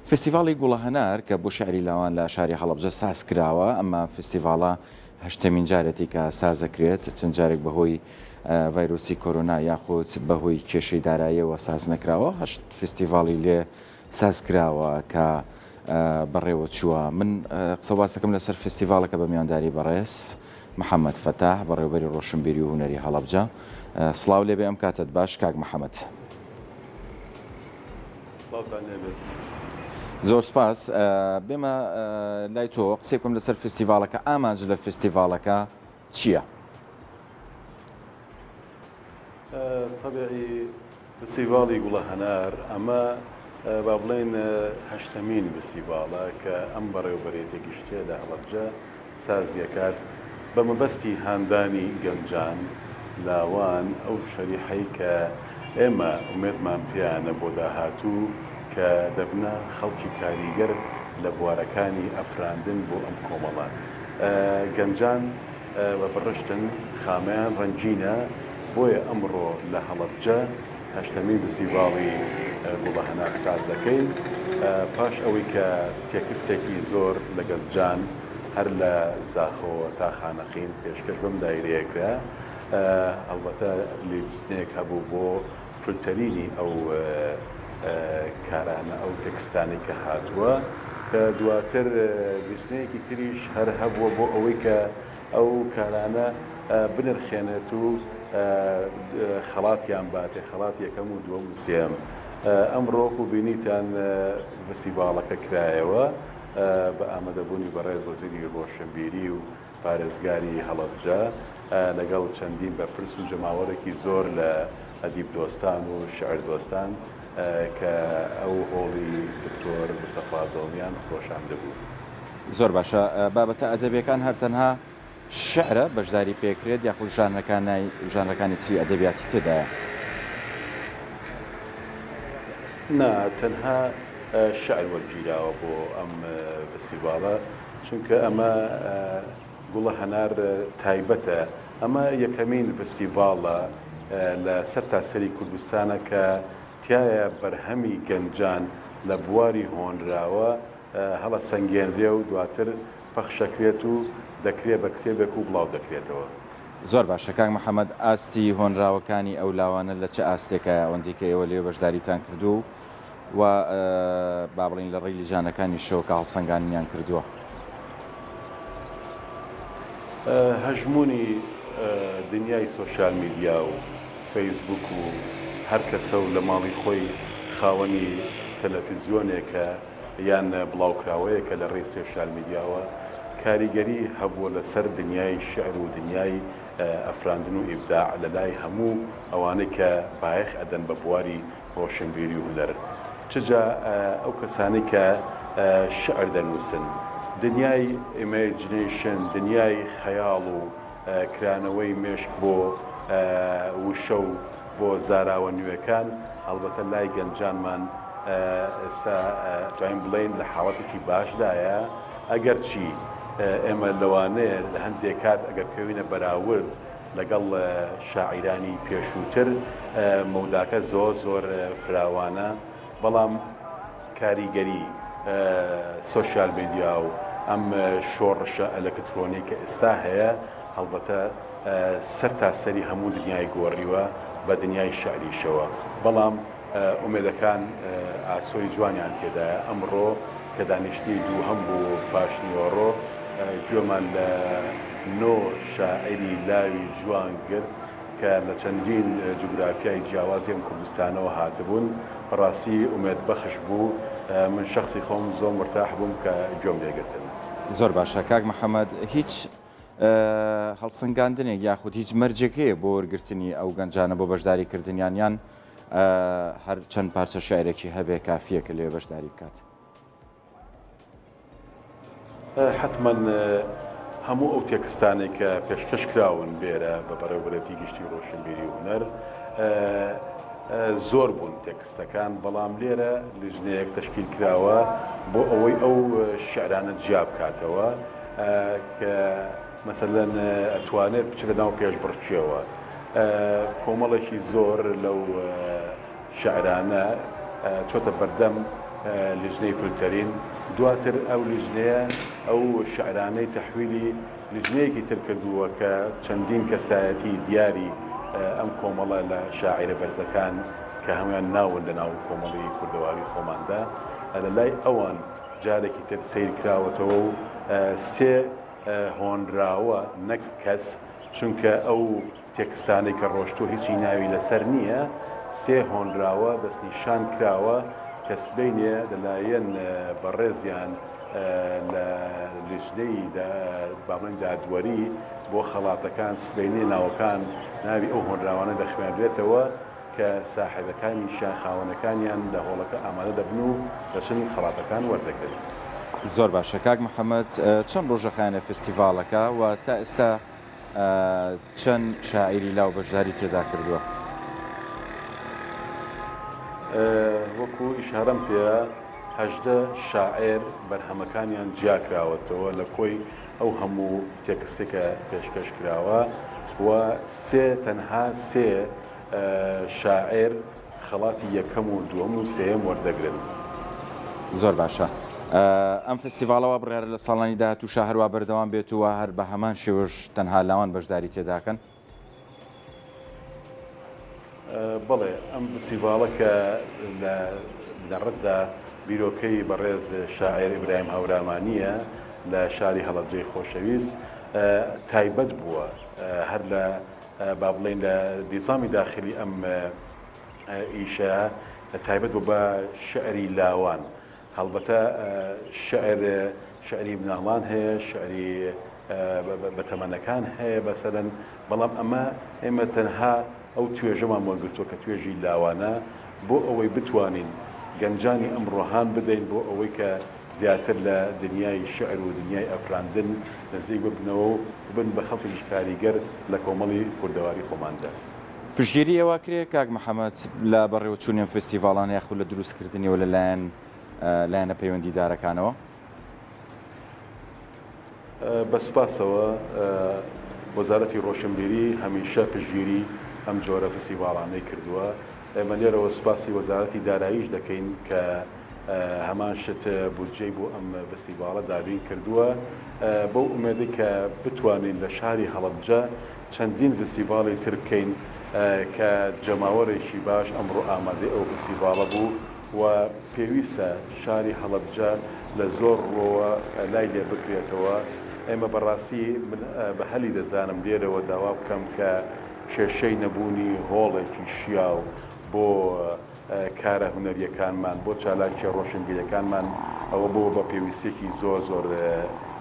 فستیڤاڵی گوڵە هەنار کە بۆ شعری لاوان لە شاری هەڵەبجە ساز کراوە، ئەمە فستیڤاڵە هەشتمین جارێتی کە ساز دەکرێت، چەند جارێک بەهۆی ڤایرۆسی کۆرۆنا یاخود بەهۆی کێشەی داراییەوە ساز نەکراوە. هەشت فستیڤاڵی لێ ساز کراوە کە بەڕێوە چووە. من قسە باسەکەم لەسەر فستیڤاڵەکە بە میوانداری بەڕێز محەممەد فەتاح بەڕێوەبەری ڕۆشنبیری و هونەری هەڵەبجە. سڵاو لێبێ ئەم کاتت باش کاک محەممەد. زۆر سپاس. بێمە لای تۆ قسێ بکەم لەسەر فستیڤاڵەکە. ئامانج لە فستیڤاڵەکە چییە؟ طبیعی فستیڤاڵی گوڵە هەنار ئەمە با بڵێن هەشتمین فستیڤاڵە کە ئەم بەڕێوەبەرێتێکی شتێ لە هەڵەبجە سازیەکات بە مەبەستی هاندانی گەنجان لاوان ئەو شەریحەی کە ئێمە ئومێدمان پێیانە بۆ داهاتوو کە دەبنە خەڵکی کاریگەر لە بوارەکانی ئەفراندن بۆ ئەم کۆمەڵە. گەنجان بە بڕشتن خامەیان ڕەنجینە، بۆیە ئەمڕۆ لە هەڵەبجە هەشتمین فستیڤاڵی گوڵە هەنار ساز دەکەین. پاش ئەوەی کە تێکستێکی زۆر لە گەنجان هەر لە زاخەوە تا خانەقین پێشکەش بەم دایرەیەکرا، ئەلبەتە لیژنێک هەبوو بۆ فلتەرینی ئەو کارانە ئەو تێکستانی کە هاتووە، کە دواتر لیژنەیەکی تریش هەر هەبووە بۆ ئەوەی کە ئەو کارانە بنرخێنێت و خەڵاتیان باتێ، خەڵات یەکەم و دووەم و سێم. ئەمڕۆ و بینیتان فستیڤاڵەکە کرایەوە بە ئامادەبوونی بەڕێز وەزیری ڕۆشنبیری و پارێزگاری هەڵەبجە لەگەڵ چەندین بەرپرس و جەماوەرێکی زۆر لە ئەدیب دۆستان و شعر دۆستان کە ئەو هۆڵی دکتۆر مستەفا زەڵمیان خۆشاندە بوو. زۆر باشە. بابەتە ئەدەبیەکان هەرتەنها شعرە بەشداری پێکرێت یاخود ژانرەکانی تری ئەدەبیاتی تێدایە؟ نا، تەنها شعر وەرگیراوە بۆ ئەم فستیڤاڵە، چونکە ئەمە گوڵە هەنار تایبەتە. ئەمە یەکەمین فستیڤاڵە لە سەر تاسەری کوردستانە کە تایە بەرهەمی گەنجان لە بواری هۆنراوە هەڵە سەنگێنرێ و دواتر پەخشەکرێت و دەکرێت بە کتێبێک و بڵاو دەکرێتەوە. زۆر باشە کاک محەممەد. ئاستی هۆنراوەکانی ئەو لاوانە لە چه ئاستێکە ئەوەندی کە ئێوە لێ بەشداریتان کردو و با بڵین لە ڕێی لیژانەکانی شەوکە هەڵسەنگانیان کردووە؟ هەژمونی دنیای سۆشیال میدیا و فەیسبوک و هەر کەسە و لە ماڵی خۆی خاوەنی تەلەڤیزیۆنێکە یان بڵاوکراوەیەکە لە ڕێی سۆشیال میدیاوە کاریگەری هەبووە لەسەر دنیای شعر و دنیای ئەفراندن و ئیبداع لە لای هەموو ئەوانەی کە بایەخ ئەدەن بە بواری ڕۆشنبیری و هونەر. چجا ئەو کەسانی کە شعر دەنووسن، دنیای ئیمەجینێشن، دنیای خەیاڵ و کرانەوەی مێشک بۆ وشە و بۆ زاراوە نوێەکان، هەڵبەتە لای گەنجانمان ئێستا توانین بڵێن لە حاڵەتێکی باشدایە. ئەگەر چی ئێمە لەوانەیە لە هەندێک کات ئەگەر کەوینە بەراورد لەگەڵ شاعیرانی پێشووتر مەوداکە زۆر فراوانە، بەڵام کاریگەری سۆشیال میدیا و ئەم شۆڕشە ئەلەکترۆنی کە ئێستا هەیە هەڵبەتە سەر تاسەری هەموو دنیای گۆڕیوە بە دنیای شعریشەوە. بەڵام ئومێدەکان ئاسۆی جوانیان تێدایە. ئەمڕۆ کە دانیشتنی دووهەم بوو پاش نیوەڕۆ گوێمان لە 9 شاعری لاوی جوان گرت کە لە چەندین جوگرافیای جیاوازی کوردستانەوە هاتبوون. بەڕاستی ئومێد بەخش بوو. من شخصی خۆم زۆر مرتاح بووم کە گوێم لێگرتن. زۆر باشە کاک محەممەد. هیچ هەڵسەنگاندنێک یاخود هیچ مەرجێکەیە بۆ وەرگرتنی ئەو گەنجانە بۆ بەشداریکردنیان، یان هەر چەند پارچە شاعرێکی هەبێ کافیە کە لێ بەشداری بکات؟ حتمما هەموو ئەو تێکستانی کە پێشکەش کراون بێرە بە بەڕێوەبەرێتی گشتی ڕۆشنبیری و هونەر زۆر بوون تێکستەکان، بەڵام لێرە لیژنەیەک تەشکیل کراوە بۆ ئەوەی ئەو شعرانە جیا بکاتەوە کە مەسەلەن ئەتوانێت بچێتە ناو پێشبڕکێەوە. کۆمەڵێکی زۆر لەو شعرانە چۆتە بەردەم لجنەی فلتەرین دواتر ئەو لجنەیە ئەو شعرانەی تەحویلی لجنەیەکی تر کردووە کە چەندین کەسایەتی دیاری ئەم کۆمەڵە لە شاعیرە بەرزەکان کە هەمویان ناون لە ناو کۆمەڵی کوردەواری خۆماندا لە لای ئەوان جارێکی تر سیر کراوەتەوە و سێ هۆنراوە نەک کەس چونکە ئەو تێکستانەی کە ڕۆشتوو هیچی ناوی لەسەر نییە سێ هۆنراوە دەستنیشان کراوە کە سبەینێ لەلایەن بەڕێزیان لە لیژنەی بابڵین دادوەری بۆ خەڵاتەکان سبەینێ ناوەکان ناوی ئەو هۆنراوانە دەخوێنرێتەوە کە ساحبەکانی شاخاوەنەکانیان لە هۆڵەکە ئامادە دەبن و دەچن خەڵاتەکان وەردەگرن. زۆر باشە کاک محەممەد چەند ڕۆژەخانە فستیڤالەکە و تا ئێستا چەند شاعیری لاو بەشداری تێدا کردووە؟ وەکو ئیشارەم پێە 18 شاعر بەرهەمەکانیان جیاکراوەتەوە لە کۆی ئەو هەموو تێکستێکە پێشکەش کراوە و تەنها سێ شاعر خەڵاتی یەکەم و دووەم و سێم وەردەگرن. زۆر باشە. ئەم فستیڤالەوە بڕێرە لە ساڵانی داهاتوو هەروە بەردەوام بێتوە هەر بە هەمان شێوەش تەنها لاوان بەشداری تێداکەن؟ بەڵێ ئەم فستیڤالە کە لە ڕەتدا بیرۆکەی بەڕێز شاعیر ئیبراهیم هەورامانیە لە شاری هەڵەبجەی خۆشەویست تایبەت بووە هەر لە با بڵێن لە دیزامی داخلی ئەم ئیشە تایبەت بوو بە شعری لاوان. هەڵبەتە شعری مناڵان هەیە شعری بەتەمەنەکان هەیە بەسەرەن بەڵام ئێمە تەنها ئەو توێژەمان وەرگرتووە کە توێژی لاوانە بۆ ئەوەی بتوانین گەنجانی ئەمڕۆهان بدەین بۆ ئەوەی کە زیاتر لە دنیای شعر و دنیای ئەفراندن نزیک ببنەوە و بن بە خەڵکی کاریگەر لە کۆمەڵی کوردەواری خۆماندا. پشتگیری ئەوە کرێ کاک محەممەد لە بەڕێوەچوونیان فستیڤالان یاخود لە دروستکردنیەوە لایەنە پەیوەندیدارەکانەوە؟ بەسپاسەوە وەزارەتی ڕۆشنبیری هەمیشە پشتگیری ئەم جۆرە فستیڤالانەی کردووە. ئێمە لێرەوە سپاسی وەزارەتی داراییش دەکەین کە هەمان شت بودجەی بۆ ئەم فستیڤالە دابین کردووە بەو ئومێدی کە بتوانین لە شاری هەڵەبجە چەندین فستیڤاڵی تر بکەین کە جەماوەڕێکی باش ئەمڕۆ ئامادەی ئەو فستیڤالە بوو و پێویستە شاری هەڵەبجە لە زۆر ڕۆوە لای لێ بکرێتەوە. ئێمە بەڕاستی بە هەلی دەزانم لێرەوە داوا بکەم کە کێشەی نەبوونی هۆڵێکی شیاو بۆ کارە هونەریەکانمان بۆ چالاکی ڕۆشنبیرەکانمان ئەوە بۆ بە پێویستێکی زۆر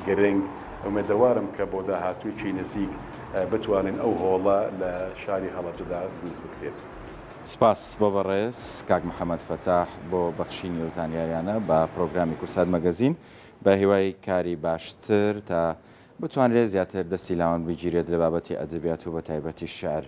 گرنگ ئومێدەوارم کە بۆ داهاتوویکی نزیک بتوانین ئەو هۆڵە لە شاری هەڵەبجەدا دروست بکرێت. سپاس بۆ بەڕێز کاک محەممەد فەتاح بۆ بەخشینی و زانیاریانە بە پرۆگرامی کورسات مەگەزین بە هیوای کاری باشتر تا بتوانرێت زیاتر دەستی لاوان بگیرێت لە بابەتی ئەدەبیات و بە تایبەتی شعر